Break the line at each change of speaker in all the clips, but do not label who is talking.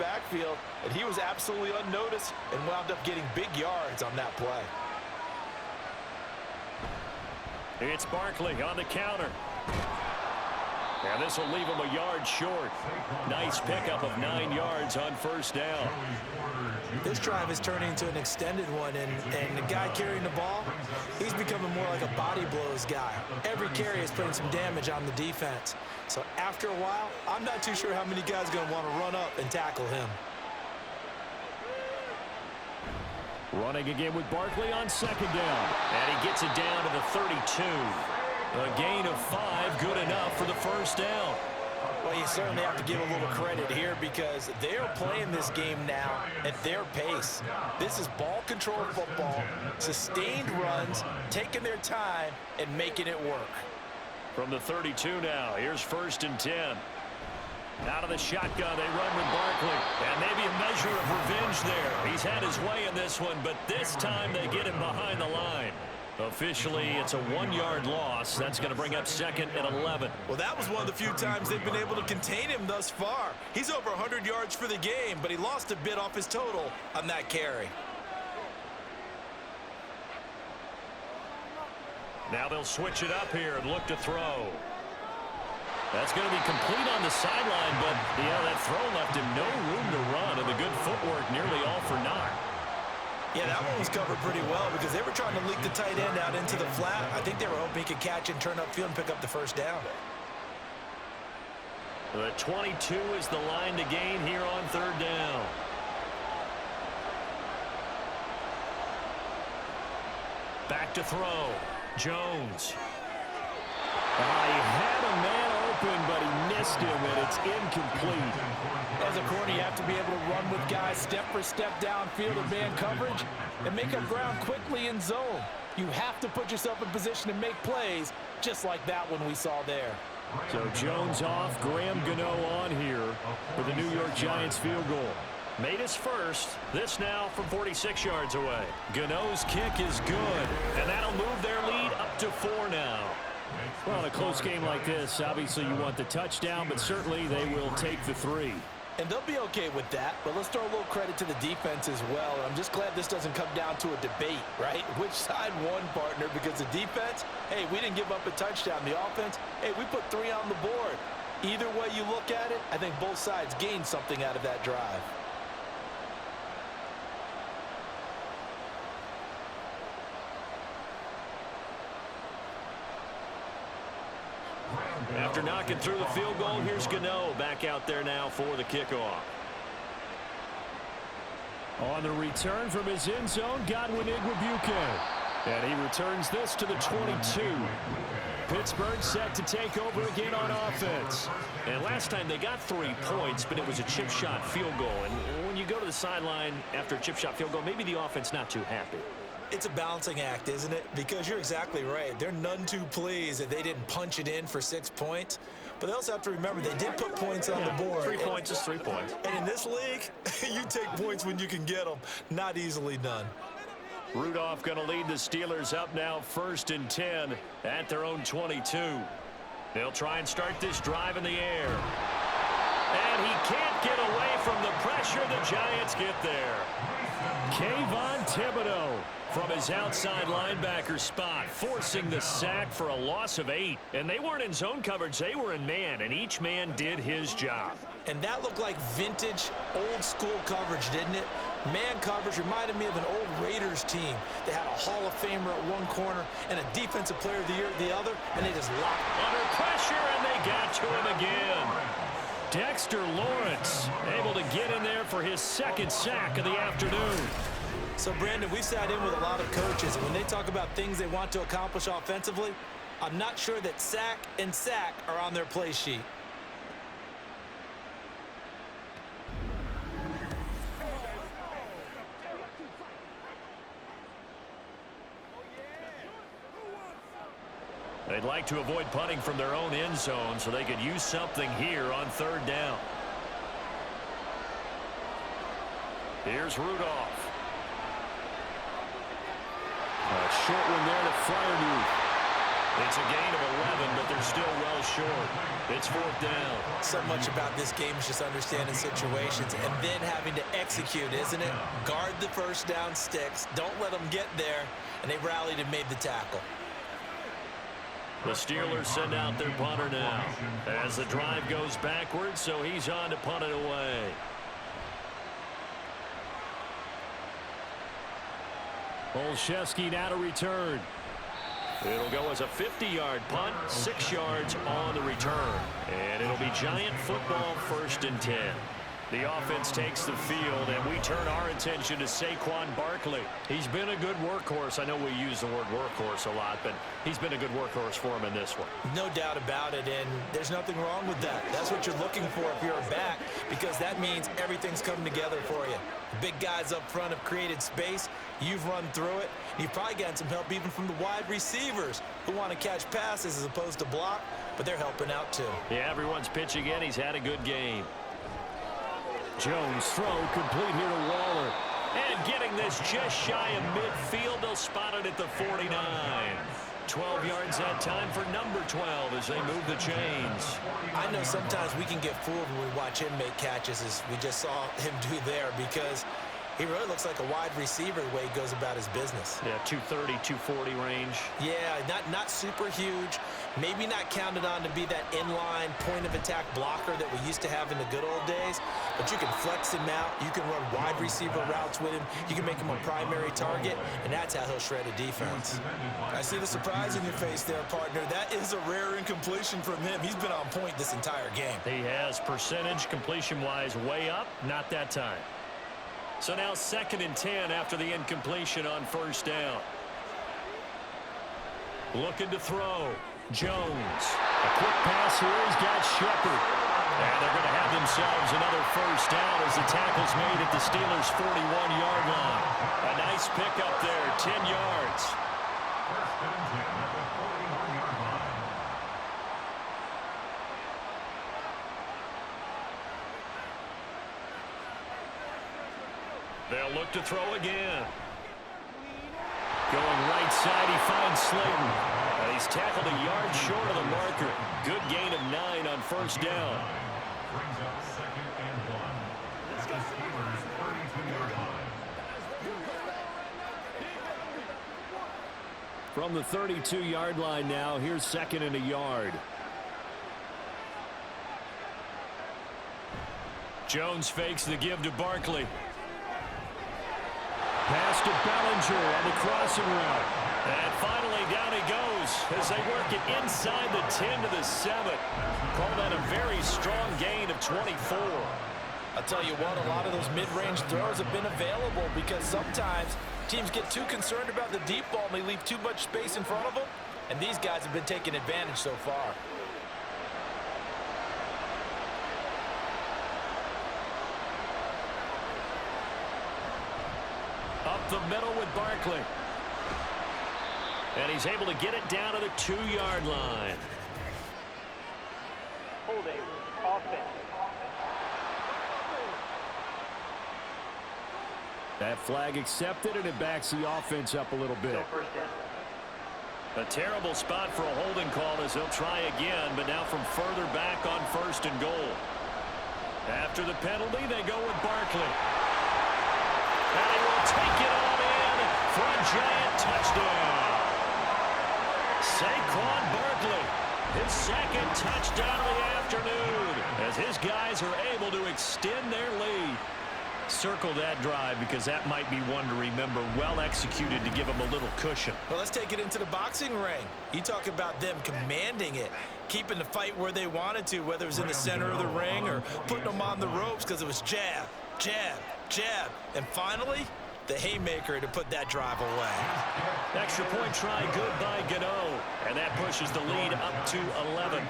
backfield, and he was absolutely unnoticed and wound up getting big yards on that play.
It's Barkley on the counter. And this will leave him a yard short. Nice pickup of 9 yards on first down.
This drive is turning into an extended one, and the guy carrying the ball, he's becoming more like a body blows guy. Every carry is putting some damage on the defense. So after a while, I'm not too sure how many guys are going to want to run up and tackle him.
Running again with Barkley on second down. And he gets it down to the 32. A gain of 5, good enough for the first down.
Well, you certainly have to give a little credit here because they're playing this game now at their pace. This is ball control football, sustained runs, taking their time, and making it work.
From the 32 now, here's 1st and 10. Out of the shotgun, they run with Barkley. And maybe a measure of revenge there. He's had his way in this one, but this time they get him behind the line. Officially, it's a 1-yard loss. That's going to bring up 2nd and 11.
Well, that was one of the few times they've been able to contain him thus far. He's over 100 yards for the game, but he lost a bit off his total on that carry.
Now they'll switch it up here and look to throw. That's going to be complete on the sideline, but that throw left him no room to run, and the good footwork nearly all for naught.
Yeah, that one was covered pretty well because they were trying to leak the tight end out into the flat. I think they were hoping he could catch and turn upfield and pick up the first down.
The 22 is the line to gain here on 3rd down. Back to throw. Jones. He had a man open, but he missed him, and it's incomplete.
As a corner, you have to be able to run with guys step for step downfield in man coverage and make up ground quickly in zone. You have to put yourself in position to make plays, just like that one we saw there.
So Jones off, Graham Gano on here for the New York Giants field goal. Made his first. This now from 46 yards away. Gano's kick is good, and that'll move their lead up to 4 now. Well, in a close game like this, obviously you want the touchdown, but certainly they will take the 3.
And they'll be okay with that, but let's throw a little credit to the defense as well. I'm just glad this doesn't come down to a debate, right? Which side won, partner? Because the defense, hey, we didn't give up a touchdown. The offense, hey, we put 3 on the board. Either way you look at it, I think both sides gained something out of that drive.
After knocking through the field goal, here's Gano back out there now for the kickoff. On the return from his end zone, Godwin Igwebuike. And he returns this to the 22. Pittsburgh set to take over again on offense. And last time they got 3 points, but it was a chip shot field goal. And when you go to the sideline after a chip shot field goal, maybe the offense not too happy.
It's a balancing act, isn't it? Because you're exactly right. They're none too pleased that they didn't punch it in for 6 points. But they also have to remember they did put points on the board.
3 points is 3 points.
And in this league, you take points when you can get them. Not easily done.
Rudolph going to lead the Steelers up now 1st and 10 at their own 22. They'll try and start this drive in the air. And he can't get away from the pressure. The Giants get there. Kayvon Thibodeau from his outside linebacker spot, forcing the sack for a loss of 8. And they weren't in zone coverage, they were in man, and each man did his job.
And that looked like vintage, old-school coverage, didn't it? Man coverage reminded me of an old Raiders team. They had a Hall of Famer at one corner and a Defensive Player of the Year at the other, and they just locked.
Under pressure, and they got to him again. Dexter Lawrence able to get in there for his 2nd sack of the afternoon.
So, Brandon, we sat in with a lot of coaches, and when they talk about things they want to accomplish offensively, I'm not sure that sack and sack are on their play sheet.
They'd like to avoid punting from their own end zone so they could use something here on 3rd down. Here's Rudolph. A short one there to Freiermuth. It's a gain of 11, but they're still well short. It's fourth down.
So much about this game is just understanding situations and then having to execute, isn't it? Guard the first down sticks. Don't let them get there. And they rallied and made the tackle.
The Steelers send out their punter now as the drive goes backwards, so he's on to punt it away. Olszewski now to return. It'll go as a 50-yard punt, 6 yards on the return. And it'll be Giant football, 1st and 10. The offense takes the field, and we turn our attention to Saquon Barkley. He's been a good workhorse. I know we use the word workhorse a lot, but he's been a good workhorse for him in this one.
No doubt about it, and there's nothing wrong with that. That's what you're looking for if you're a back, because that means everything's coming together for you. The big guys up front have created space. You've run through it. You've probably gotten some help even from the wide receivers who want to catch passes as opposed to block, but they're helping out too.
Yeah, everyone's pitching in. He's had a good game. Jones throw complete here to Waller. And getting this just shy of midfield. They'll spot it at the 49. 12 yards that time for number 12 as they move the chains.
I know sometimes we can get fooled when we watch him make catches, as we just saw him do there, because he really looks like a wide receiver the way he goes about his business.
Yeah, 230, 240 range.
Yeah, not super huge. Maybe not counted on to be that inline point-of-attack blocker that we used to have in the good old days. But you can flex him out. You can run wide receiver routes with him. You can make him a primary target, and that's how he'll shred a defense. I see the surprise in your face there, partner. That is a rare incompletion from him. He's been on point this entire game.
He has percentage completion-wise way up. Not that time. So now 2nd and 10 after the incompletion on 1st down. Looking to throw. Jones. A quick pass here. He's got Shepard. And they're going to have themselves another 1st down as the tackle's made at the Steelers' 41-yard line. A nice pickup there, 10 yards. They'll look to throw again. Going right side, he finds Slayton. He's tackled a yard short of the marker. Good gain of 9 on 1st down. From the 32-yard line now, here's 2nd and a yard. Jones fakes the give to Barkley. Pass to Bellinger on the crossing route. And finally down he goes as they work it inside the 10 to the 7. Call that a very strong gain of 24.
I'll tell you what, a lot of those mid-range throws have been available because sometimes teams get too concerned about the deep ball and they leave too much space in front of them. And these guys have been taking advantage so far.
Up the middle with Barkley. And he's able to get it down to the 2-yard line.
Holding offense.
That flag accepted, and it backs the offense up a little bit. A terrible spot for a holding call as they'll try again, but now from further back on 1st and goal. After the penalty, they go with Barkley. And he will take it all in for a Giant touchdown. Saquon Barkley, his 2nd touchdown of the afternoon, as his guys are able to extend their lead. Circle that drive because that might be one to remember. Well executed to give them a little cushion.
Well, let's take it into the boxing ring. You talk about them commanding it, keeping the fight where they wanted to, whether it was in the center of the ring or putting them on the ropes because it was jab, jab, jab. And finally, the haymaker to put that drive away.
Extra point try good by Gano. And that pushes the lead up to 11.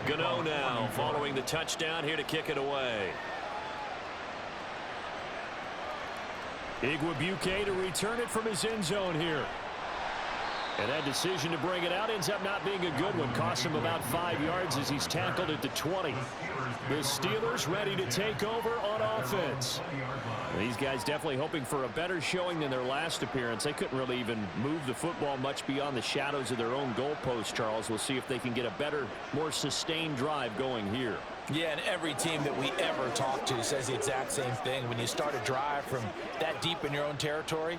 Gano now following the touchdown here to kick it away. Igwebuike to return it from his end zone here. And that decision to bring it out ends up not being a good one. Costs him about 5 yards as he's tackled at the 20. The Steelers ready to take over on offense. These guys definitely hoping for a better showing than their last appearance. They couldn't really even move the football much beyond the shadows of their own goalpost, Charles. We'll see if they can get a better, more sustained drive going here.
Yeah, and every team that we ever talk to says the exact same thing. When you start a drive from that deep in your own territory,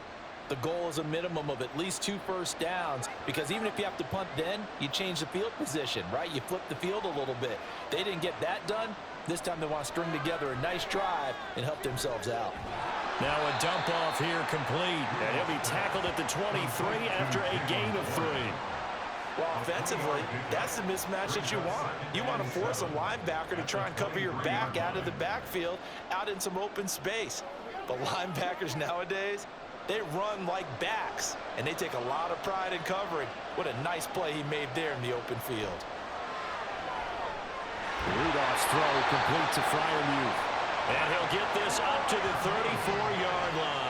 the goal is a minimum of at least 2 first downs, because even if you have to punt then, you change the field position, right? You flip the field a little bit. They didn't get that done. This time they want to string together a nice drive and help themselves out.
Now a dump off here complete, and he'll be tackled at the 23 after a gain of 3.
Well, offensively, that's the mismatch that you want. You want to force a linebacker to try and cover your back out of the backfield, out in some open space. But linebackers nowadays, they run like backs, and they take a lot of pride in covering. What a nice play he made there in the open field.
Rudolph's throw complete to Freiermuth. And he'll get this up to the 34-yard line.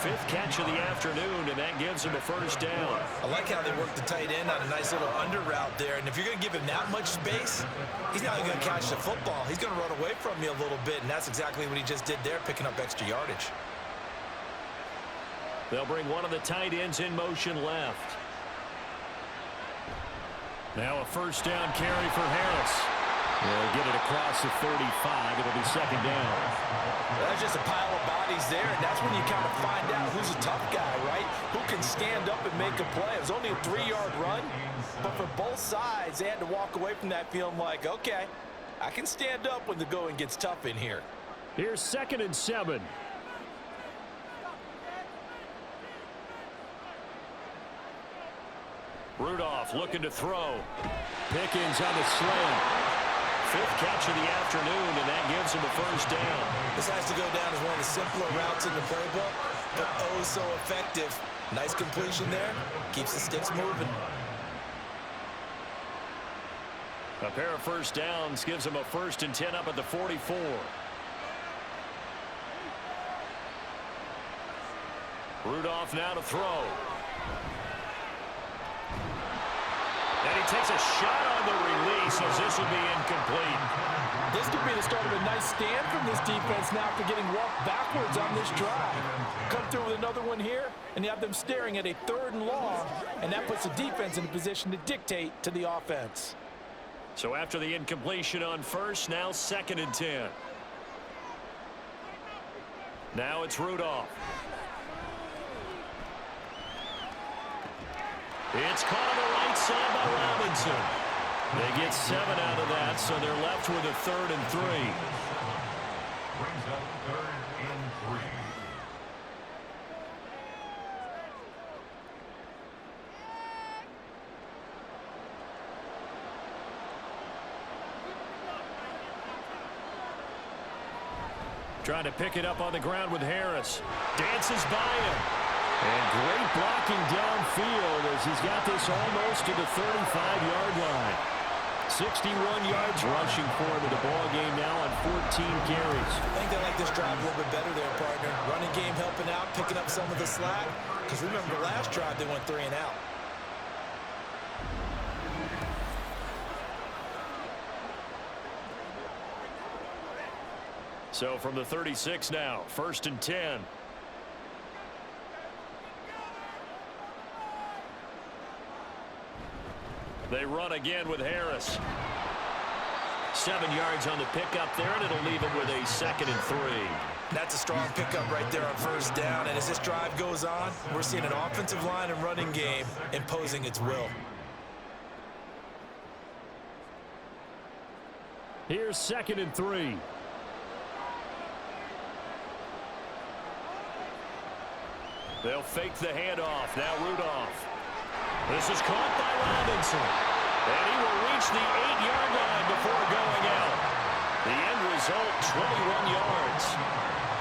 5th catch of the afternoon, and that gives him a first down.
I like how they work the tight end on a nice little under route there. And if you're going to give him that much space, he's not going to catch the football. He's going to run away from you a little bit, and that's exactly what he just did there, picking up extra yardage.
They'll bring one of the tight ends in motion left. Now a first down carry for Harris. They'll get it across the 35. It'll be second down.
Well, that's just a pile of bodies there, and that's when you kind of find out who's a tough guy, right? Who can stand up and make a play. It was only a 3-yard run, but for both sides, they had to walk away from that feeling like, okay, I can stand up when the going gets tough in here.
Here's 2nd and 7. Rudolph looking to throw. Pickens on the slant. 5th catch of the afternoon, and that gives him a first down.
This has to go down as one of the simpler routes in the playbook, but oh so effective. Nice completion there. Keeps the sticks moving.
A pair of first downs gives him a 1st and 10 up at the 44. Rudolph now to throw. And he takes a shot on the release as this will be incomplete.
This could be the start of a nice stand from this defense now after getting walked backwards on this drive. Come through with another one here, and you have them staring at a 3rd and long, and that puts the defense in a position to dictate to the offense.
So after the incompletion on 1st, now 2nd and 10. Now it's Rudolph. It's caught on the right side by Robinson. They get 7 out of that, so they're left with a 3rd and 3.
Brings up 3rd and 3.
Trying to pick it up on the ground with Harris. Dances by him. And great blocking downfield as he's got this almost to the 35-yard line. 61 yards rushing for him in the ball game now on 14 carries.
I think they like this drive a little bit better there, partner. Running game helping out, picking up some of the slack. Because remember, the last drive they went 3 and out.
So from the 36 now, 1st and 10. They run again with Harris. 7 yards on the pickup there, and it'll leave him with a 2nd and 3.
That's a strong pickup right there on 1st down. And as this drive goes on, we're seeing an offensive line and running game imposing its will.
Here's 2nd and 3. They'll fake the handoff. Now Rudolph. This is caught by Robinson. And he will reach the 8-yard line before going out. The end result, 21 yards.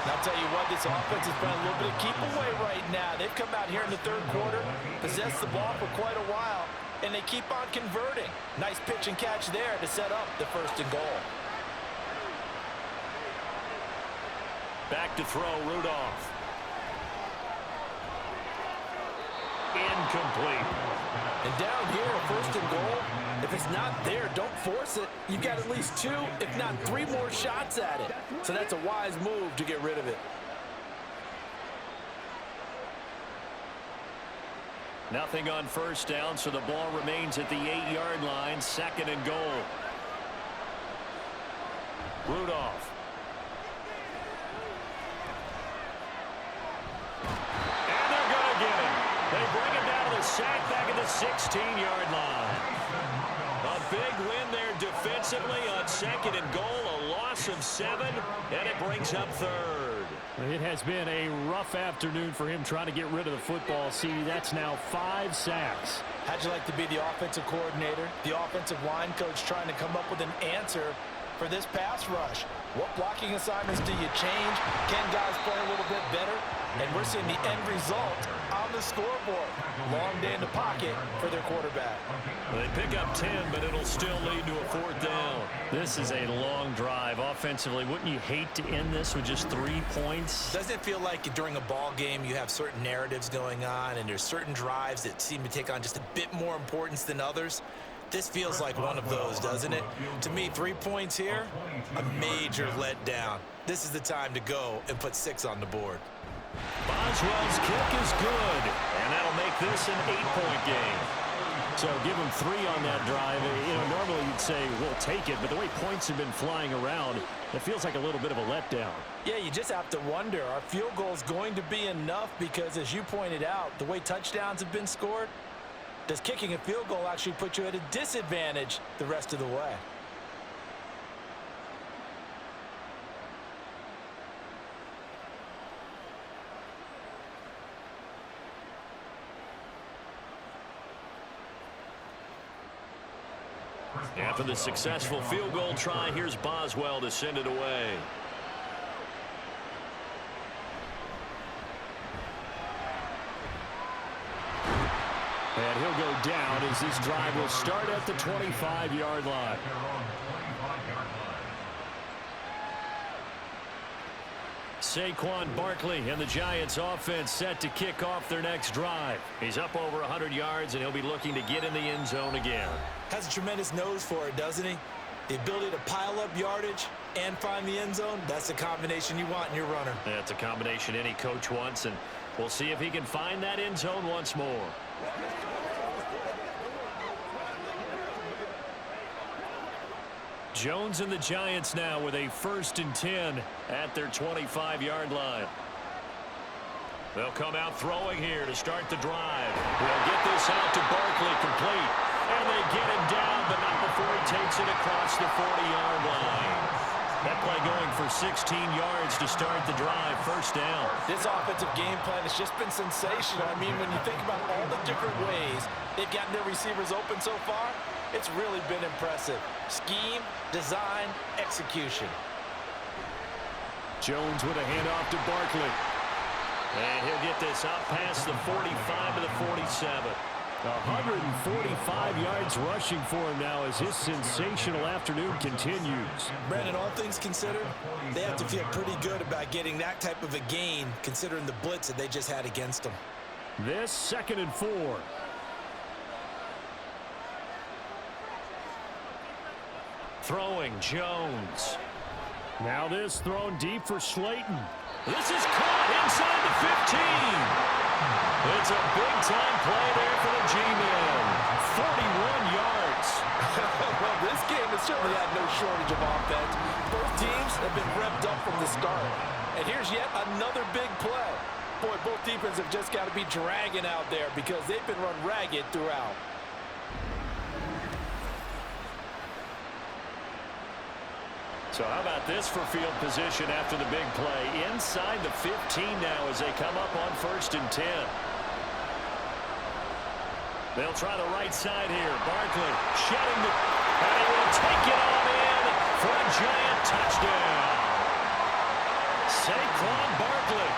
And I'll tell you what, this offense has been a little bit of keep away right now. They've come out here in the 3rd quarter, possessed the ball for quite a while, and they keep on converting. Nice pitch and catch there to set up the 1st and goal.
Back to throw, Rudolph. incomplete.
And down here, first and goal, if it's not there, don't force it. You've got at least 2, if not 3 more shots at it. So that's a wise move to get rid of it.
Nothing on first down, so the ball remains at the 8-yard line, second and goal. Rudolph. And they're going to get him. They bring him down to the sack back at the 16-yard line. A big win there defensively on second and goal, a loss of 7, and it brings up third.
It has been a rough afternoon for him trying to get rid of the football. See, that's now 5 sacks.
How'd you like to be the offensive coordinator, the offensive line coach trying to come up with an answer for this pass rush? What blocking assignments do you change? Can guys play a little bit better? And we're seeing the end result on the scoreboard. Long day in the pocket for their quarterback.
They pick up 10, but it'll still lead to a 4th down.
This is a long drive. Offensively, wouldn't you hate to end this with just 3 points?
Doesn't it feel like during a ball game you have certain narratives going on and there's certain drives that seem to take on just a bit more importance than others? This feels like one of those, doesn't it? To me, 3 points here, a major letdown. This is the time to go and put 6 on the board.
Boswell's kick is good, and that'll make this an 8-point game.
So give him 3 on that drive. You know, normally you'd say, we'll take it, but the way points have been flying around, it feels like a little bit of a letdown.
Yeah, you just have to wonder, are field goals going to be enough? Because as you pointed out, the way touchdowns have been scored, does kicking a field goal actually put you at a disadvantage the rest of the way?
After the successful field goal try, here's Boswell to send it away.
And he'll go down as this drive will start at the 25-yard line.
Saquon Barkley and the Giants offense set to kick off their next drive. He's up over 100 yards, and he'll be looking to get in the end zone again.
Has a tremendous nose for it, doesn't he? The ability to pile up yardage and find the end zone, that's the combination you want in your runner.
That's a combination any coach wants, and we'll see if he can find that end zone once more. Jones and the Giants now with a 1st and 10 at their 25-yard line. They'll come out throwing here to start the drive. They'll get this out to Barkley complete. And they get him down, but not before he takes it across the 40-yard line. That play going for 16 yards to start the drive, 1st down.
This offensive game plan has just been sensational. I mean, when you think about all the different ways they've gotten their receivers open so far, it's really been impressive. Scheme, design, execution.
Jones with a handoff to Barkley.
And he'll get this out past the 45 to the 47.
145 yards rushing for him now as his sensational afternoon continues.
Brandon, all things considered, they have to feel pretty good about getting that type of a gain considering the blitz that they just had against them.
This 2nd and 4.
Throwing Jones.
Now this thrown deep for Slayton.
This is caught inside the 15. It's a big-time play there for the G-Men. 41 yards.
Well, this game has certainly had no shortage of offense. Both teams have been revved up from the start. And here's yet another big play. Boy, both defenses have just got to be dragging out there because they've been run ragged throughout.
So how about this for field position after the big play? Inside the 15 now as they come up on 1st and 10. They'll try the right side here. Barkley shedding the... And he will take it on in for a giant touchdown. Saquon Barkley,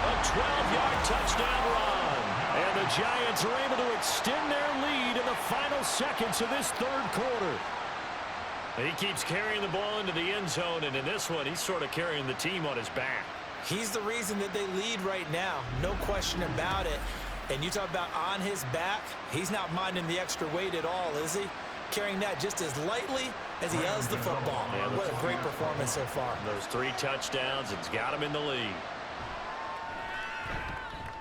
a 12-yard touchdown run.
And the Giants are able to extend their lead in the final seconds of this 3rd quarter.
He keeps carrying the ball into the end zone, and in this one, he's sort of carrying the team on his back.
He's the reason that they lead right now, no question about it. And you talk about on his back, he's not minding the extra weight at all, is he? Carrying that just as lightly as he does the football.
Yeah,
what a great performance so far.
Those 3 touchdowns, it's got him in the lead.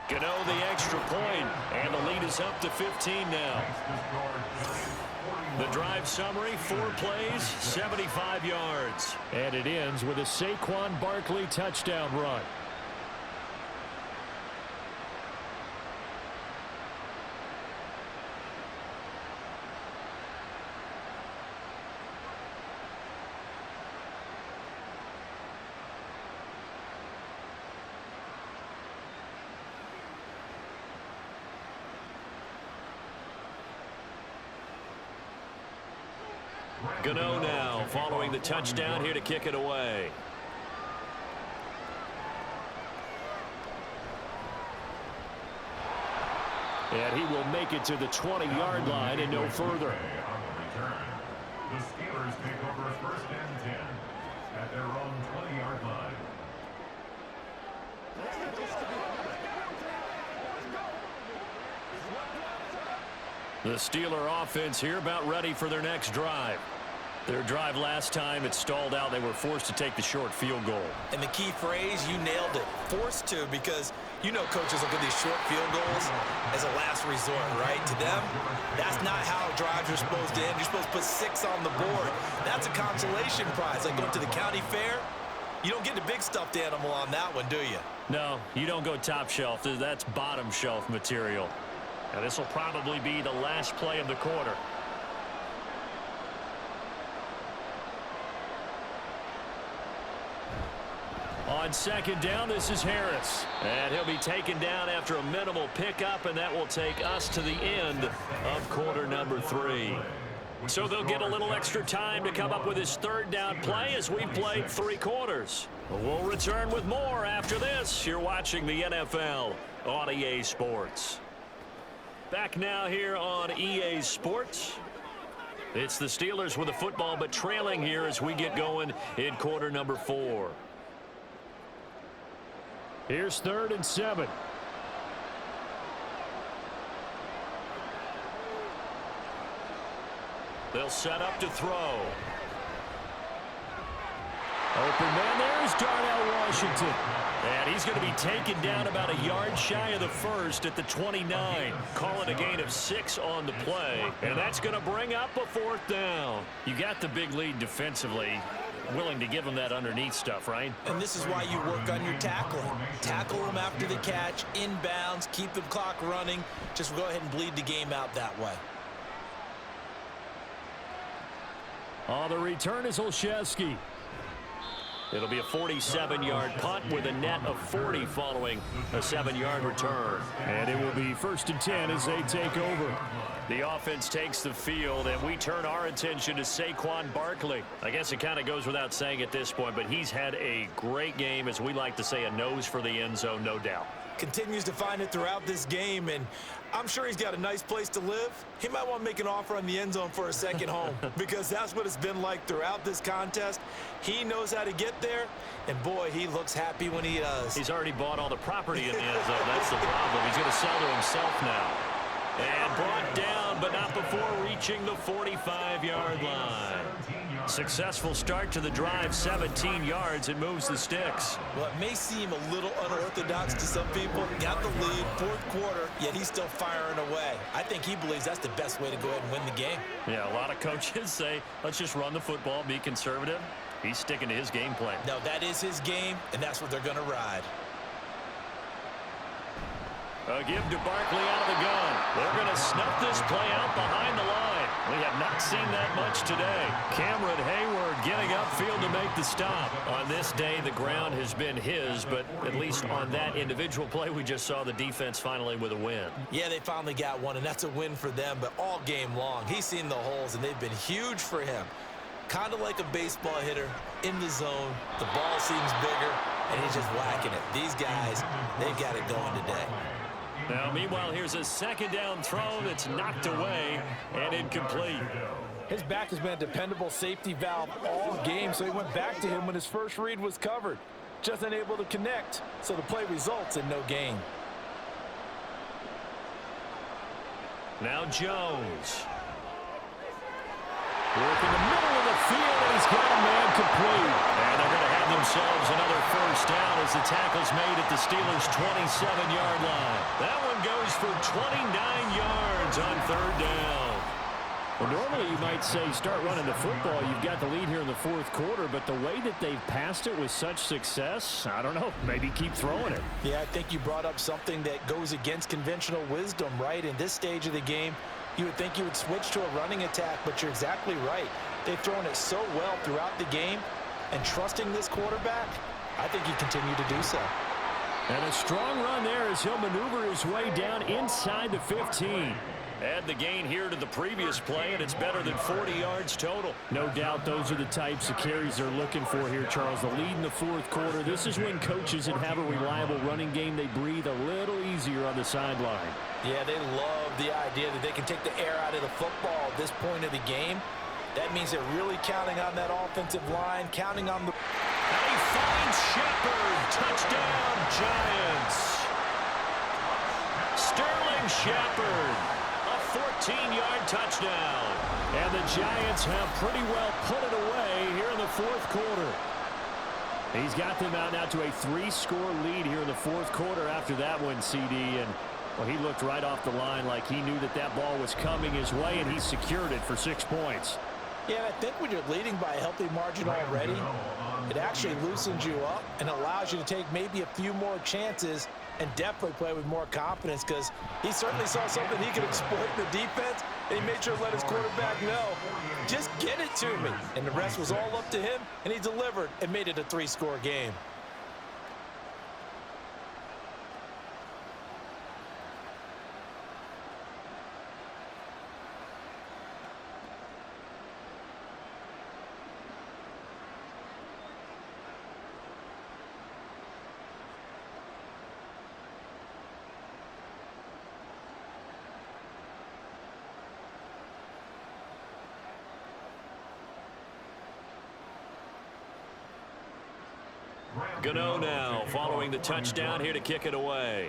Gano the extra point, and the lead is up to 15 now. The drive summary, 4 plays, 75 yards.
And it ends with a Saquon Barkley touchdown run.
Gano now following the touchdown here to kick it away.
And he will make it to the 20-yard line and no further.
The Steelers take over 1st and 10 at their own 20-yard line.
The Steeler offense here about ready for their next drive. Their drive last time, it stalled out. They were forced to take the short field goal.
And the key phrase, you nailed it, forced to, because you know coaches look at these short field goals as a last resort, right? To them, that's not how drives are supposed to end. You're supposed to put 6 on the board. That's a consolation prize. Like going to the county fair, you don't get the big stuffed animal on that one, do you?
No, you don't go top shelf. That's bottom shelf material. Now, this will probably be the last play of the quarter. On 2nd down, this is Harris. And he'll be taken down after a minimal pickup, and that will take us to the end of quarter number 3. So they'll get a little extra time to come up with his 3rd down play as we've played 3 quarters. We'll return with more after this. You're watching the NFL on EA Sports. Back now here on EA Sports. It's the Steelers with the football, but trailing here as we get going in quarter number 4.
Here's 3rd and 7.
They'll set up to throw.
Open man, there's Darnell Washington.
And he's going to be taken down about a yard shy of the 1st at the 29. Call it a gain of 6 on the play. And that's going to bring up a 4th down. You got the big lead defensively. Willing to give them that underneath stuff, right?
And this is why you work on your tackling. Tackle them after the catch, inbounds, keep the clock running. Just go ahead and bleed the game out that way.
On the return is Olszewski.
It'll be a 47-yard punt with a net of 40 following a 7-yard return.
And it will be 1st and 10 as they take over.
The offense takes the field, and we turn our attention to Saquon Barkley. I guess it kind of goes without saying at this point, but he's had a great game, as we like to say, a nose for the end zone, no doubt.
Continues to find it throughout this game, and I'm sure he's got a nice place to live. He might want to make an offer on the end zone for a second home because that's what it's been like throughout this contest. He knows how to get there, and boy, he looks happy when he does.
He's already bought all the property in the end zone. That's the problem. He's going to sell to himself now. And brought down, but not before reaching the 45-yard line. Successful start to the drive, 17 yards, and moves the sticks.
Well, it may seem a little unorthodox to some people. Got the lead, 4th quarter, yet he's still firing away. I think he believes that's the best way to go ahead and win the game.
Yeah, a lot of coaches say, let's just run the football, be conservative. He's sticking to his game plan.
No, that is his game, and that's what they're going to ride.
A give to Barkley out of the gun. They're going to snuff this play out behind the line. We have not seen that much today. Cameron Hayward getting upfield to make the stop. On this day, the ground has been his, but at least on that individual play, we just saw the defense finally with a win.
Yeah, they finally got one, and that's a win for them, but all game long, he's seen the holes, and they've been huge for him. Kind of like a baseball hitter in the zone. The ball seems bigger, and he's just whacking it. These guys, they've got it going today.
Now, meanwhile, here's a 2nd down throw that's knocked away and incomplete.
His back has been a dependable safety valve all game, so he went back to him when his first read was covered. Just unable to connect, so the play results in no gain.
Now Jones.
Work in the middle of the field, and he's got a man complete.
And they're going to have themselves another first down as the tackle's made at the Steelers' 27-yard line. That one goes for 29 yards on third down.
Well, normally you might say start running the football. You've got the lead here in the fourth quarter, but the way that they've passed it with such success, I don't know, maybe keep throwing it.
Yeah, I think you brought up something that goes against conventional wisdom, right? In this stage of the game, you would think you would switch to a running attack, but you're exactly right. They've thrown it so well throughout the game, and trusting this quarterback, I think he continued to do so.
And a strong run there as he'll maneuver his way down inside the 15.
Add the gain here to the previous play, and it's better than 40 yards total.
No doubt those are the types of carries they're looking for here, Charles. The lead in the fourth quarter. This is when coaches that have a reliable running game, they breathe a little easier on the sideline.
Yeah, they love the idea that they can take the air out of the football at this point of the game. That means they're really counting on that offensive line, counting on the...
And he finds Shepard. Touchdown, Giants. Sterling Shepard. 14-yard touchdown.
And the Giants have pretty well put it away here in the fourth quarter. He's got them out now to a 3-score lead here in the fourth quarter after that one, CD. And, well, he looked right off the line like he knew that that ball was coming his way, and he secured it for 6 points.
Yeah, and I think when you're leading by a healthy margin already, it actually loosens you up and allows you to take maybe a few more chances and definitely play with more confidence, because he certainly saw something he could exploit in the defense, and he made sure to let his quarterback know, just get it to me. And the rest was all up to him, and he delivered and made it a 3-score game.
Gano now following the touchdown here to kick it away.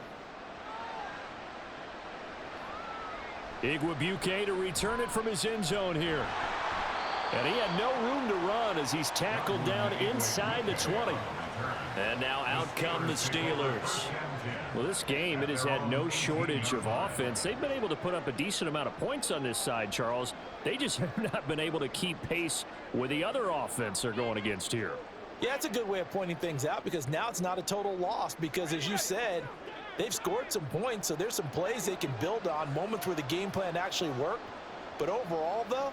Igwebuike to return it from his end zone here. And he had no room to run as he's tackled down inside the 20.
And now out come the Steelers.
Well, this game, it has had no shortage of offense. They've been able to put up a decent amount of points on this side, Charles. They just have not been able to keep pace with the other offense they're going against here.
Yeah, it's a good way of pointing things out, because now it's not a total loss, because as you said, they've scored some points, so there's some plays they can build on, moments where the game plan actually worked. But overall, though,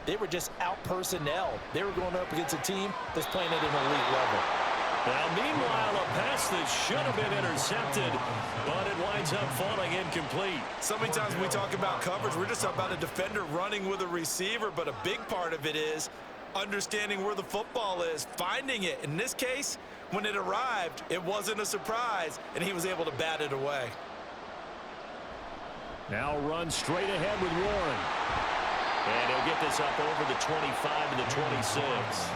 they were just out personnel. They were going up against a team that's playing at an elite level.
Now, meanwhile, a pass that should have been intercepted, but it winds up falling incomplete.
So many times when we talk about coverage, we're just about a defender running with a receiver, but a big part of it is understanding where the football is, finding it. In this case, when it arrived, it wasn't a surprise, and he was able to bat it away.
Now run straight ahead with Warren.
And he'll get this up over the 25 to the 26.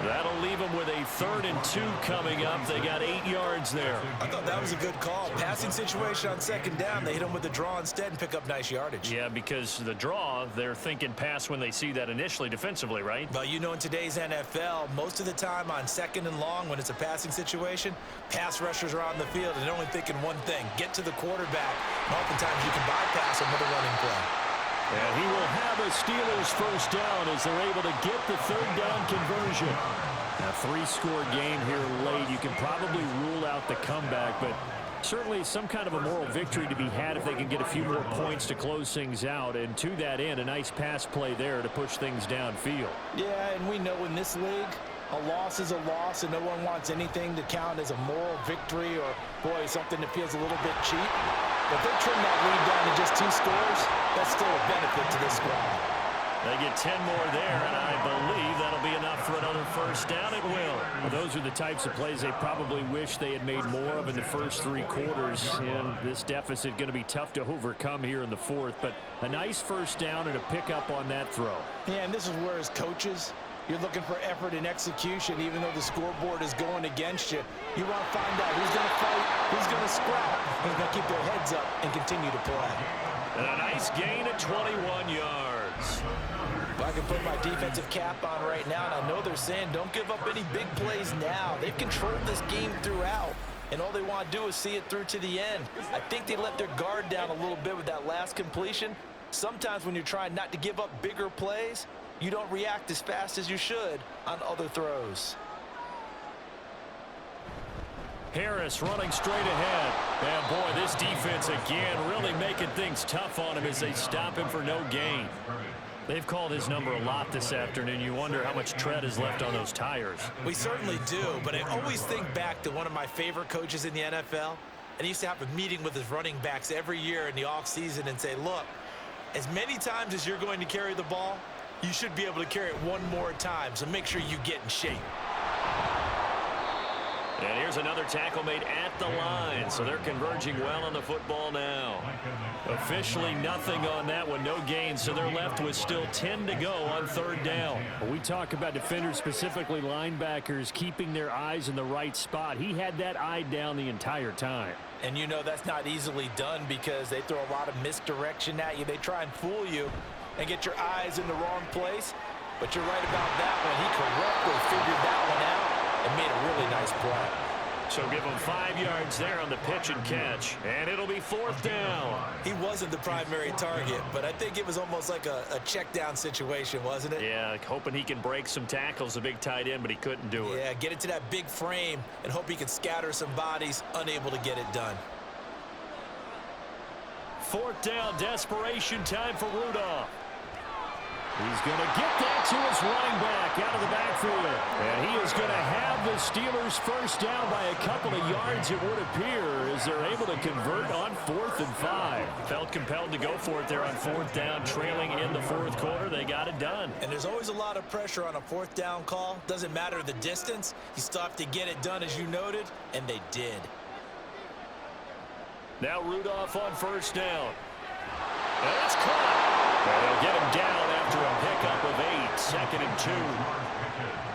That'll leave them with a 3rd and 2 coming up. They got 8 yards there.
I thought that was a good call. Passing situation on 2nd down. They hit him with the draw instead and pick up nice yardage.
Yeah, because the draw, they're thinking pass when they see that initially defensively, right?
But you know, in today's NFL, most of the time on 2nd and long, when it's a passing situation, pass rushers are on the field and they're only thinking one thing: get to the quarterback. And oftentimes you can bypass him with a running play.
And he will have a Steelers first down as they're able to get the 3rd down conversion. A 3-score game here late. You can probably rule out the comeback, but certainly some kind of a moral victory to be had if they can get a few more points to close things out. And to that end, a nice pass play there to push things downfield.
Yeah, and we know in this league, a loss is a loss, and no one wants anything to count as a moral victory or, boy, something that feels a little bit cheap. If they trim that lead down to just 2 scores, that's still a benefit to this squad.
They get 10 more there, and I believe that'll be enough for another first down. It will.
Well, those are the types of plays they probably wish they had made more of in the first 3 quarters. And this deficit going to be tough to overcome here in the 4th. But a nice first down and a pickup on that throw.
Yeah, and this is where, as coaches, you're looking for effort and execution, even though the scoreboard is going against you. You want to find out who's going to fight, who's going to scrap, who's going to keep their heads up and continue to play.
And a nice gain of 21 yards.
If I can put my defensive cap on right now, and I know they're saying don't give up any big plays now. They've controlled this game throughout, and all they want to do is see it through to the end. I think they let their guard down a little bit with that last completion. Sometimes when you're trying not to give up bigger plays, you don't react as fast as you should on other throws.
Harris running straight ahead. And boy, this defense again really making things tough on him as they stop him for no gain. They've called his number a lot this afternoon. You wonder how much tread is left on those tires.
We certainly do, but I always think back to one of my favorite coaches in the NFL. And he used to have a meeting with his running backs every year in the offseason and say, look, as many times as you're going to carry the ball, you should be able to carry it one more time, so make sure you get in shape.
And here's another tackle made at the line, so they're converging well on the football now.
Officially nothing on that one, no gain, so they're left with still 10 to go on third down. When we talk about defenders, specifically linebackers, keeping their eyes in the right spot. He had that eye down the entire time.
And you know that's not easily done because they throw a lot of misdirection at you. They try and fool you and get your eyes in the wrong place. But you're right about that one. He correctly figured that one out and made a really nice play.
So give him 5 yards there on the pitch and catch, and it'll be fourth down.
He wasn't the primary target, but I think it was almost like a check down situation, wasn't it?
Yeah, hoping he can break some tackles, a big tight end, but he couldn't do it.
Yeah, get it to that big frame and hope he can scatter some bodies, unable to get it done.
Fourth down, desperation time for Rudolph. He's going to get that to his running back out of the backfield. And he is going to have the Steelers first down by a couple of yards, it would appear, as they're able to convert on 4th and 5.
Felt compelled to go for it there on fourth down, trailing in the fourth quarter. They got it done.
And there's always a lot of pressure on a fourth down call. Doesn't matter the distance. You still have to get it done, as you noted, and they did.
Now Rudolph on first down. And it's caught. And they'll get him down after a pickup of 8, 2nd and 2.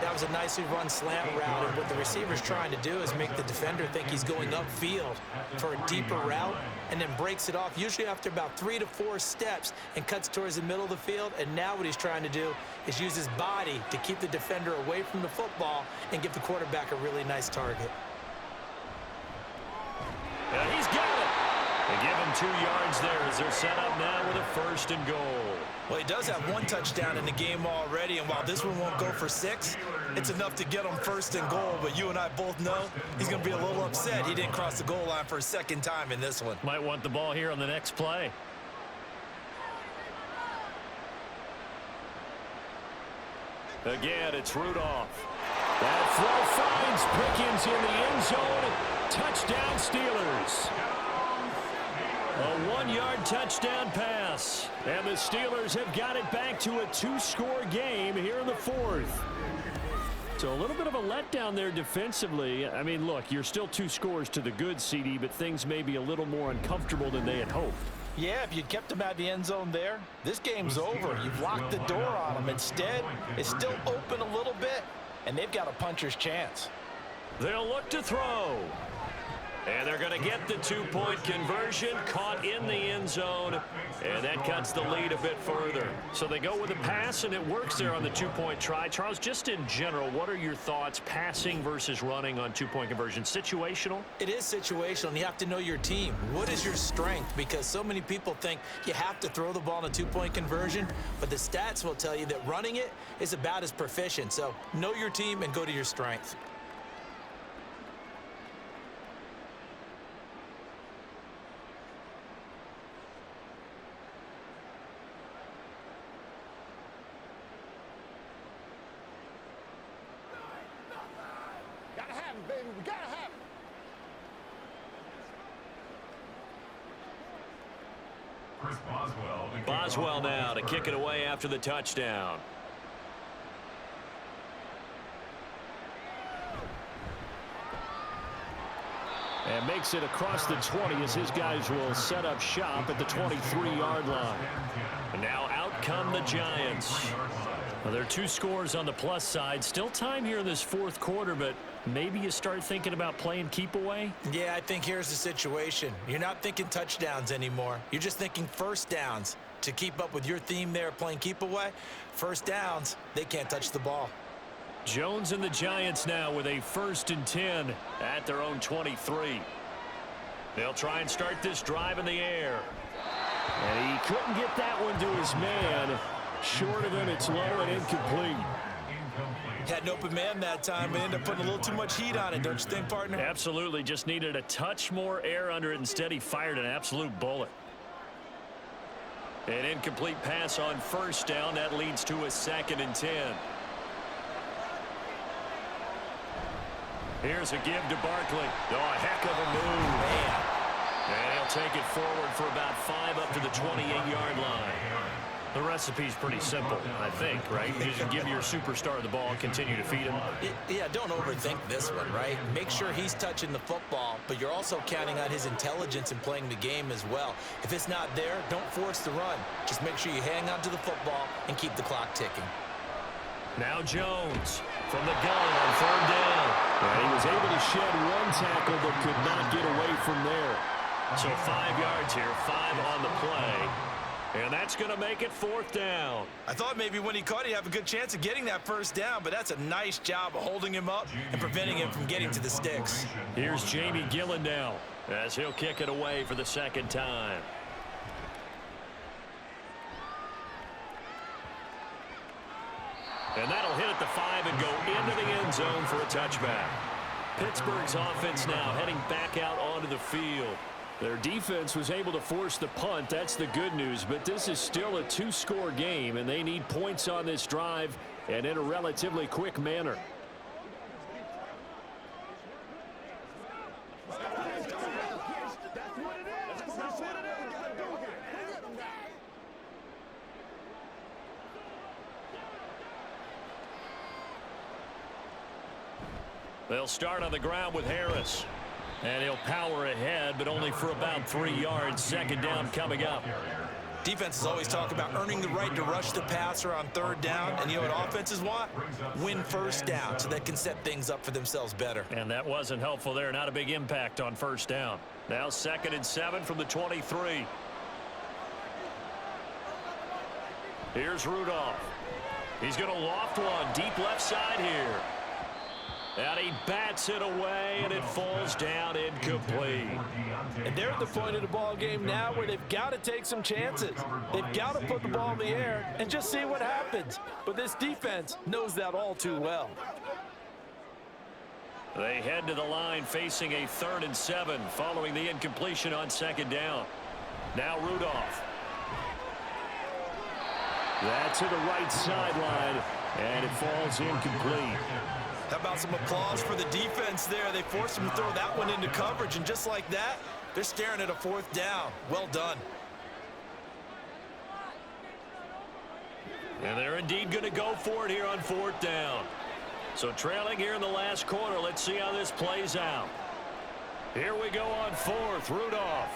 That was a nicely run slant route, and what the receiver's trying to do is make the defender think he's going upfield for a deeper route and then breaks it off, usually after about 3 to 4 steps, and cuts towards the middle of the field. And now what he's trying to do is use his body to keep the defender away from the football and give the quarterback a really nice target.
And he's got it. They give him 2 yards there as they're set up now with a 1st and goal.
Well, he does have 1 touchdown in the game already, and while this one won't go for 6, it's enough to get him 1st and goal. But you and I both know he's going to be a little upset he didn't cross the goal line for a 2nd time in this one.
Might want the ball here on the next play.
Again, it's Rudolph. That throw finds Pickens in the end zone. Touchdown, Steelers. A 1-yard touchdown pass. And the Steelers have got it back to a 2-score game here in the 4th. So a little bit of a letdown there defensively. I mean, look, you're still 2 scores to the good, CD, but things may be a little more uncomfortable than they had hoped.
Yeah, if you'd kept him out of the end zone there, this game's over. You've locked the door on him. Instead, it's still open a little bit, and they've got a puncher's chance.
They'll look to throw. And they're going to get the 2-point conversion, caught in the end zone, and that cuts the lead a bit further. So they go with a pass, and it works there on the 2-point try. Charles, just in general, what are your thoughts passing versus running on 2-point conversion? Situational?
It is situational, and you have to know your team. What is your strength? Because so many people think you have to throw the ball in a 2-point conversion, but the stats will tell you that running it is about as proficient. So know your team and go to your strength.
Boswell now to kick it away after the touchdown.
And makes it across the 20 as his guys will set up shop at the 23-yard line.
And now out come the Giants.
Well, there are 2 scores on the plus side. Still time here in this fourth quarter, but maybe you start thinking about playing keep away?
Yeah, I think here's the situation. You're not thinking touchdowns anymore. You're just thinking first downs. To keep up with your theme there playing keep away, first downs, they can't touch the ball.
Jones and the Giants now with a 1st and 10 at their own 23. They'll try and start this drive in the air. And he couldn't get that one to his man. Short of him, it's low and incomplete.
Had an open man that time and ended up putting a little too much heat on it, don't you think, partner?
Absolutely. Just needed a touch more air under it. Instead, he fired an absolute bullet. An incomplete pass on 1st down. That leads to a 2nd and 10. Here's a give to Barkley. Oh, a heck of a move.
Man.
And he'll take it forward for about 5 up to the 28-yard line. The recipe's pretty simple, I think, right? You just give your superstar the ball and continue to feed him.
Yeah, don't overthink this one, right? Make sure he's touching the football, but you're also counting on his intelligence in playing the game as well. If it's not there, don't force the run. Just make sure you hang on to the football and keep the clock ticking.
Now Jones from the gun on 3rd down. And he was able to shed 1 tackle but could not get away from there. So 5 yards here, 5 on the play. And that's going to make it 4th down.
I thought maybe when he caught, he'd have a good chance of getting that first down, but that's a nice job of holding him up and preventing him from getting to the sticks.
Here's Jamie Gillen now as he'll kick it away for the 2nd time. And that'll hit at the 5 and go into the end zone for a touchback. Pittsburgh's offense now heading back out onto the field. Their defense was able to force the punt. That's the good news. But this is still a 2-score game, and they need points on this drive and in a relatively quick manner. They'll start on the ground with Harris. And he'll power ahead, but only for about 3 yards. 2nd down coming up.
Defenses always talk about earning the right to rush the passer on 3rd down. And you know what offenses want? Win 1st down so they can set things up for themselves better.
And that wasn't helpful there. Not a big impact on 1st down. Now 2nd and 7 from the 23. Here's Rudolph. He's going to loft one deep left side here. And he bats it away, and it falls down incomplete.
And they're at the point of the ball game now where they've got to take some chances. They've got to put the ball in the air and just see what happens. But this defense knows that all too well.
They head to the line facing a 3rd and 7 following the incompletion on 2nd down. Now Rudolph. That's to the right sideline, and it falls incomplete.
How about some applause for the defense there? They forced him to throw that one into coverage, and just like that, they're staring at a 4th down. Well done.
And they're indeed going to go for it here on 4th down. So trailing here in the last quarter, let's see how this plays out. Here we go on 4th, Rudolph.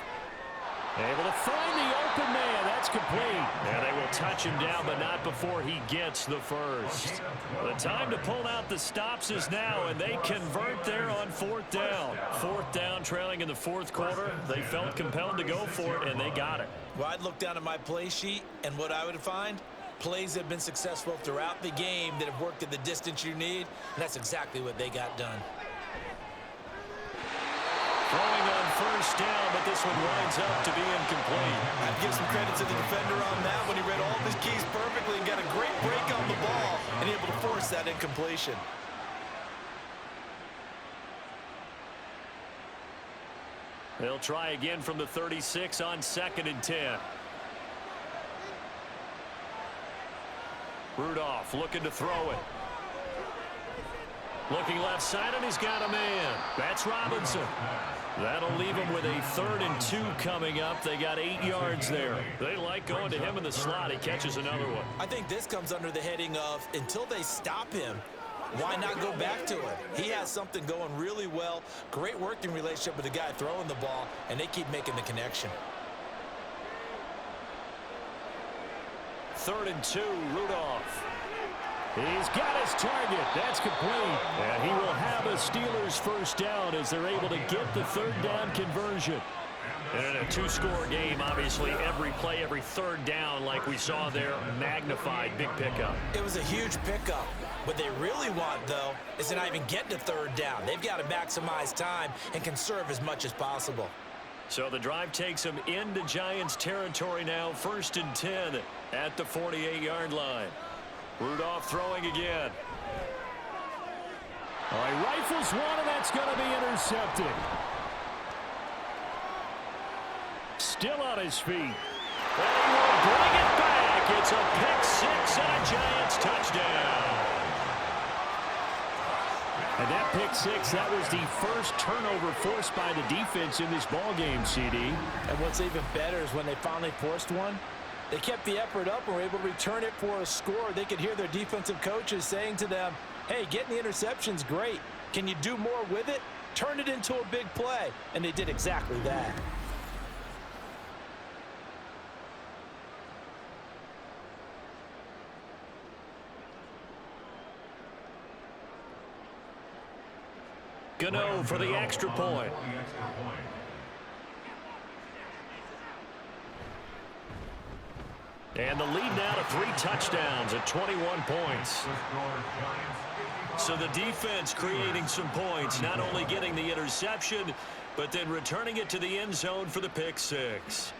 Able to find the open man. That's complete. And they will touch him down, but not before he gets the first. The time to pull out the stops is now, and they convert there on 4th down. 4th down, trailing in the 4th quarter. They felt compelled to go for it, and they got it.
Well, I'd look down at my play sheet, and what I would find, plays that have been successful throughout the game that have worked at the distance you need, and that's exactly what they got done.
Throwing on 1st down, but this one winds up to be incomplete.
I'd give some credit to the defender on that when he read all of his keys perfectly and got a great break on the ball and able to force that incompletion.
They'll try again from the 36 on 2nd and 10. Rudolph looking to throw it. Looking left side, and he's got a man. That's Robinson. That'll leave him with a 3rd and 2 coming up. They got 8 yards there. They like going to him in the slot. He catches another one.
I think this comes under the heading of until they stop him, why not go back to it? He has something going really well. Great working relationship with the guy throwing the ball, and they keep making the connection.
3rd and 2, Rudolph. He's got his target. That's complete. And he will have a Steelers first down as they're able to get the third down conversion.
And in a two-score game, obviously, every play, every third down, like we saw there, magnified, big pickup.
It was a huge pickup. What they really want, though, is to not even get to third down. They've got to maximize time and conserve as much as possible.
So the drive takes them into Giants territory now, 1st and 10 at the 48-yard line. Rudolph throwing again.
All right, rifles one, and that's going to be intercepted. Still on his feet.
And he will bring it back. It's a pick-6 and a Giants touchdown.
And that pick-6, that was the first turnover forced by the defense in this ballgame, CD.
And what's even better is when they finally forced one, they kept the effort up and were able to return it for a score. They could hear their defensive coaches saying to them, hey, getting the interception's great. Can you do more with it? Turn it into a big play. And they did exactly that.
Gano for the extra point. And the lead now to 3 touchdowns at 21 points. So the defense creating some points, not only getting the interception, but then returning it to the end zone for the pick-6.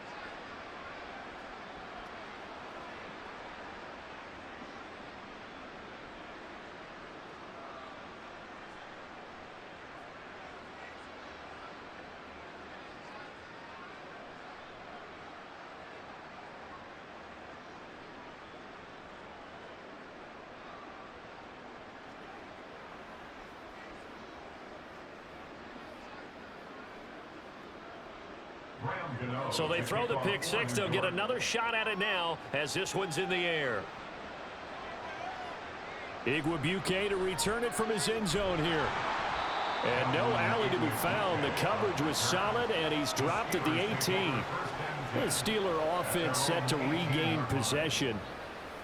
So they throw the pick-6. They'll get another shot at it now as this one's in the air.
Igwebuike to return it from his end zone here. And no alley to be found. The coverage was solid, and he's dropped at the 18. The Steeler offense set to regain possession.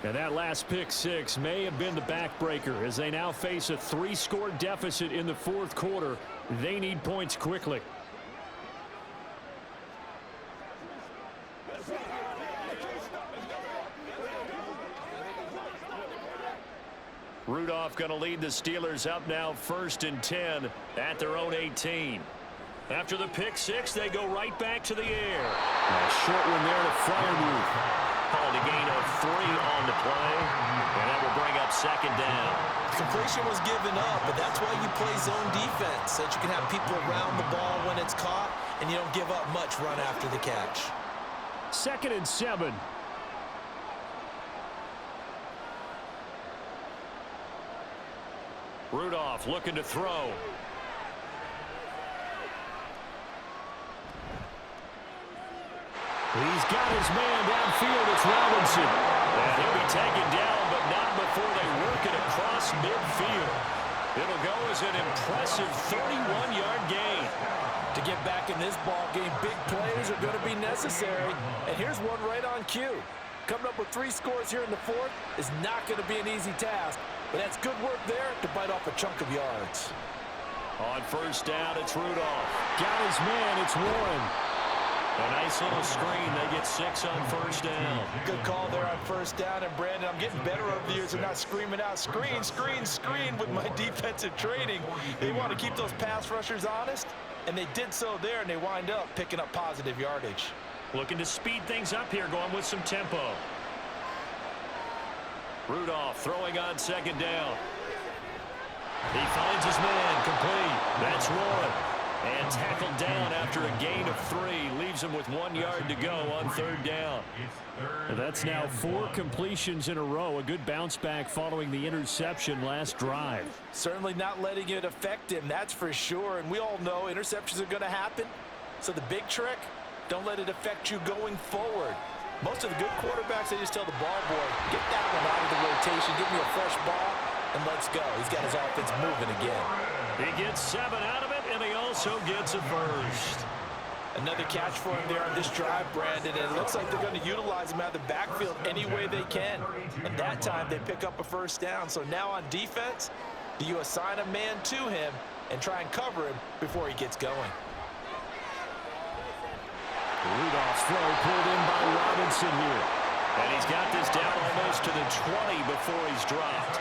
And that last pick-6 may have been the backbreaker as they now face a 3-score deficit in the fourth quarter. They need points quickly.
Rudolph going to lead the Steelers up now 1st and 10 at their own 18. After the pick-6, they go right back to the air.
A short one there to Freiermuth.
Called a gain of 3 on the play, and that will bring up 2nd down.
Completion was given up, but that's why you play zone defense, so that you can have people around the ball when it's caught, and you don't give up much run after the catch.
2nd and 7.
Rudolph looking to throw.
He's got his man downfield. It's Robinson.
And he'll be taken down, but not before they work it across midfield. It'll go as an impressive 31-yard gain.
To get back in this ball game, big plays are going to be necessary. And here's one right on cue. Coming up with 3 scores here in the fourth is not going to be an easy task. But that's good work there to bite off a chunk of yards.
On 1st down, it's Rudolph.
Got his man. It's Warren.
A nice little screen. They get 6 on 1st down.
Good call there on 1st down. And, Brandon, I'm getting better over the years of not screaming out, screen, screen, screen with my defensive training. They want to keep those pass rushers honest, and they did so there, and they wind up picking up positive yardage.
Looking to speed things up here, going with some tempo. Rudolph throwing on 2nd down. He finds his man, complete. That's Warren. And tackled down after a gain of 3. Leaves him with 1 yard to go on 3rd down.
And that's now 4 completions in a row. A good bounce back following the interception last drive.
Certainly not letting it affect him, that's for sure. And we all know interceptions are going to happen. So the big trick, don't let it affect you going forward. Most of the good quarterbacks, they just tell the ball boy, get that one out of the rotation, give me a fresh ball, and let's go. He's got his offense moving again.
He gets 7 out of it, and he also gets a first.
Another catch for him there on this drive, Brandon, and it looks like they're going to utilize him out of the backfield any way they can. And that time they pick up a first down. So now on defense, do you assign a man to him and try and cover him before he gets going?
Rudolph's throw pulled in by Robinson here.
And he's got this down almost to the 20 before he's dropped.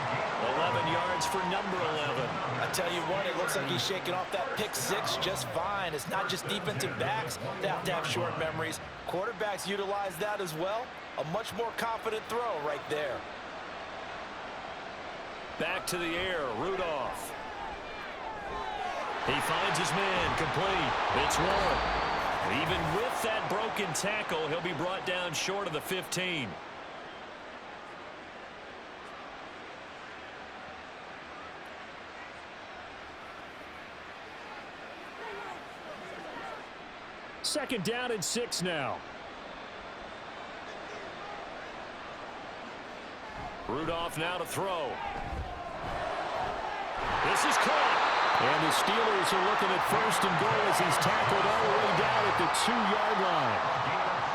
11 yards for number 11.
I tell you what, it looks like he's shaking off that pick six just fine. It's not just defensive backs that have to have short memories. Quarterbacks utilize that as well. A much more confident throw right there.
Back to the air, Rudolph. He finds his man, complete. It's one. Even with that broken tackle, he'll be brought down short of the 15.
Second down and 6 now.
Rudolph now to throw. This is caught.
And the Steelers are looking at first and goal as he's tackled all the way down at the 2-yard line.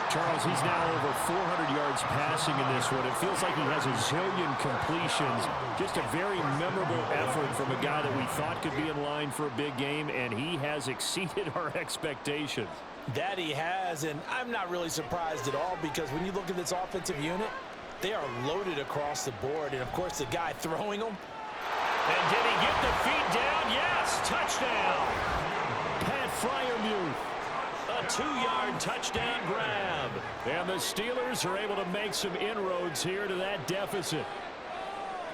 Charles, he's now over 400 yards passing in this one. It feels like he has a zillion completions. Just a very memorable effort from a guy that we thought could be in line for a big game, and he has exceeded our expectations.
That he has, and I'm not really surprised at all because when you look at this offensive unit, they are loaded across the board. And, of course, the guy throwing them.
And did he get the feet down? Yes, touchdown.
Pat Freiermuth.
A 2-yard touchdown grab.
And the Steelers are able to make some inroads here to that deficit.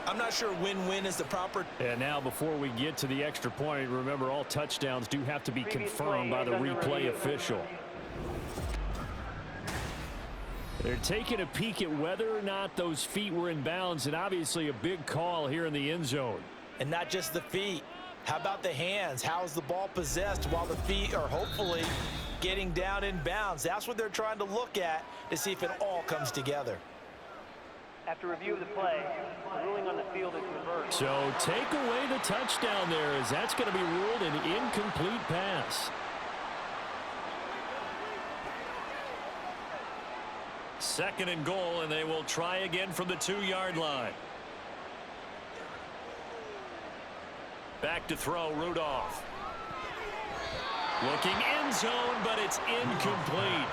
I'm not sure win-win is the proper.
And now before we get to the extra point, remember all touchdowns do have to be confirmed by the replay official. They're taking a peek at whether or not those feet were in bounds, and obviously a big call here in the end zone.
And not just the feet. How about the hands? How is the ball possessed while the feet are hopefully getting down in bounds? That's what they're trying to look at to see if it all comes together.
After review of the play, the ruling on the field is reversed.
So take away the touchdown there, as that's going to be ruled an incomplete pass.
Second and goal, and they will try again from the 2-yard line. Back to throw, Rudolph. Looking end zone, but it's incomplete.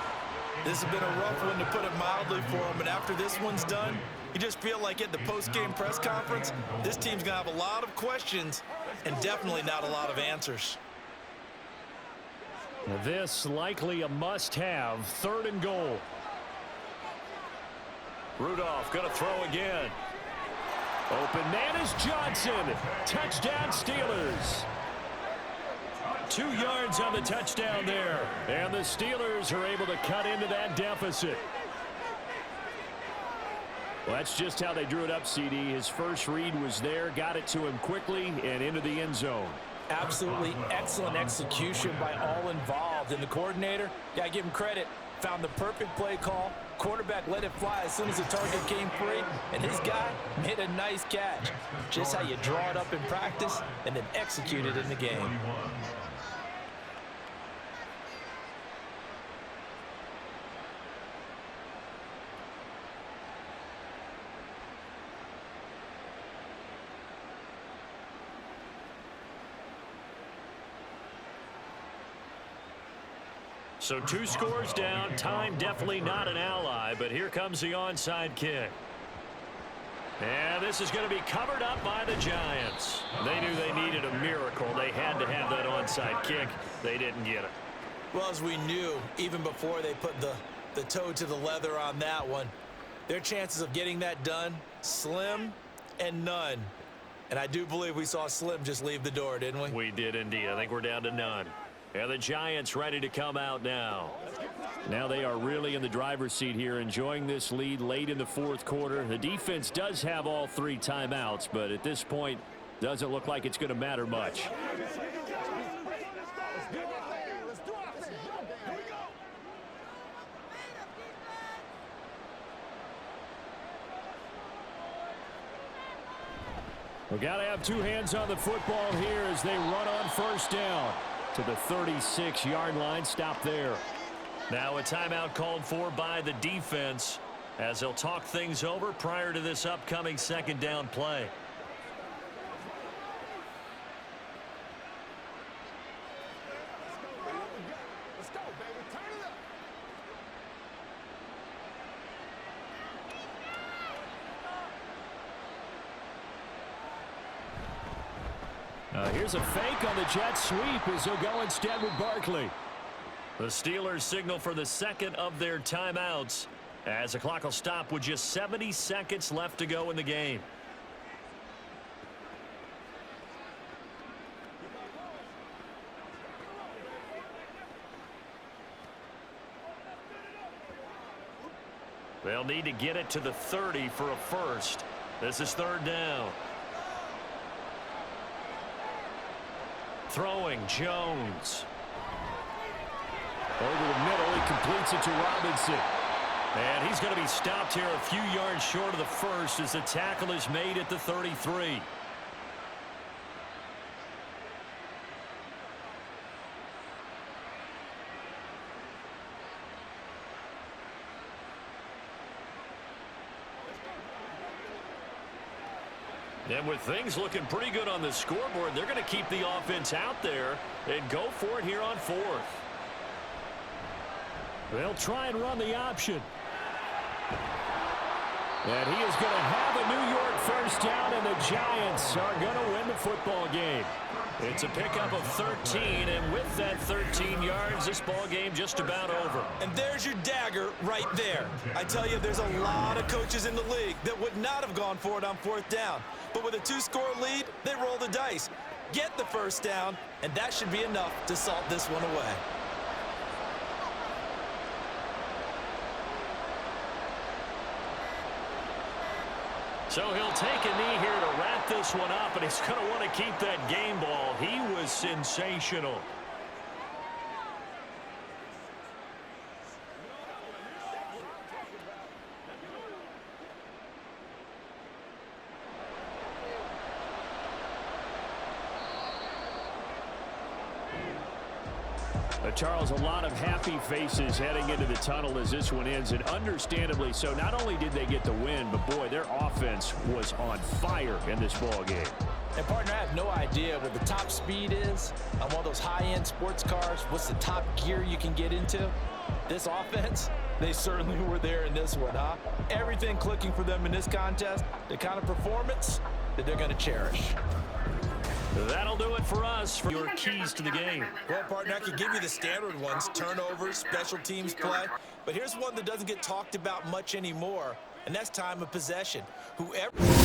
This has been a rough one, to put it mildly, for him. And after this one's done, you just feel like at the post-game press conference, this team's going to have a lot of questions and definitely not a lot of answers.
This likely a must-have. Third and goal.
Rudolph going to throw again.
Open man is Johnson. Touchdown Steelers. 2 yards on the touchdown there. And the Steelers are able to cut into that deficit. Well, that's just how they drew it up, CD. His first read was there, got it to him quickly, and into the end zone.
Absolutely excellent execution by all involved. And the coordinator, got to give him credit, found the perfect play call. Quarterback let it fly as soon as the target came free, and his guy made a nice catch. Just how you draw it up in practice and then execute it in the game.
So 2 scores down. Time definitely not an ally, but here comes the onside kick. And this is going to be covered up by the Giants. They knew they needed a miracle. They had to have that onside kick. They didn't get it.
Well, as we knew, even before they put the toe to the leather on that one, their chances of getting that done, slim and none. And I do believe we saw Slim just leave the door, didn't we?
We did indeed. I think we're down to none. And the Giants ready to come out now.
Now they are really in the driver's seat here, enjoying this lead late in the fourth quarter. The defense does have all 3 timeouts, but at this point, doesn't look like it's going to matter much. We've got to have 2 hands on the football here as they run on first down. to the 36-yard line. Stop there.
Now a timeout called for by the defense as they'll talk things over prior to this upcoming second down play.
Here's a fake on the jet sweep as they'll go instead with Barkley.
The Steelers signal for the second of their timeouts as the clock will stop with just 70 seconds left to go in the game. They'll need to get it to the 30 for a first. This is third down. Throwing Jones.
Over the middle, he completes it to Robinson.
And he's going to be stopped here a few yards short of the first as the tackle is made at the 33. And with things looking pretty good on the scoreboard, they're going to keep the offense out there and go for it here on fourth.
They'll try and run the option. And he is going to have a New York first down, and the Giants are going to win the football game.
It's a pickup of 13, and with that 13 yards, this ball game just about over.
And there's your dagger right there. I tell you, there's a lot of coaches in the league that would not have gone for it on fourth down. But with a 2-score lead, they roll the dice. Get the first down, and that should be enough to salt this one away.
So he'll take a knee here to wrap this one up, and he's going to want to keep that game ball. He was sensational.
Charles, a lot of happy faces heading into the tunnel as this one ends, and understandably so. Not only did they get the win, but boy, their offense was on fire in this ball game.
And partner, I have no idea what the top speed is on one of those high-end sports cars. What's the top gear you can get into? This offense, they certainly were there in this one, huh? Everything clicking for them in this contest, the kind of performance that they're going to cherish.
That'll do it for us for your keys to the game.
Well, partner, I could give you the standard ones, turnovers, special teams play. But here's one that doesn't get talked about much anymore, and that's time of possession. Whoever...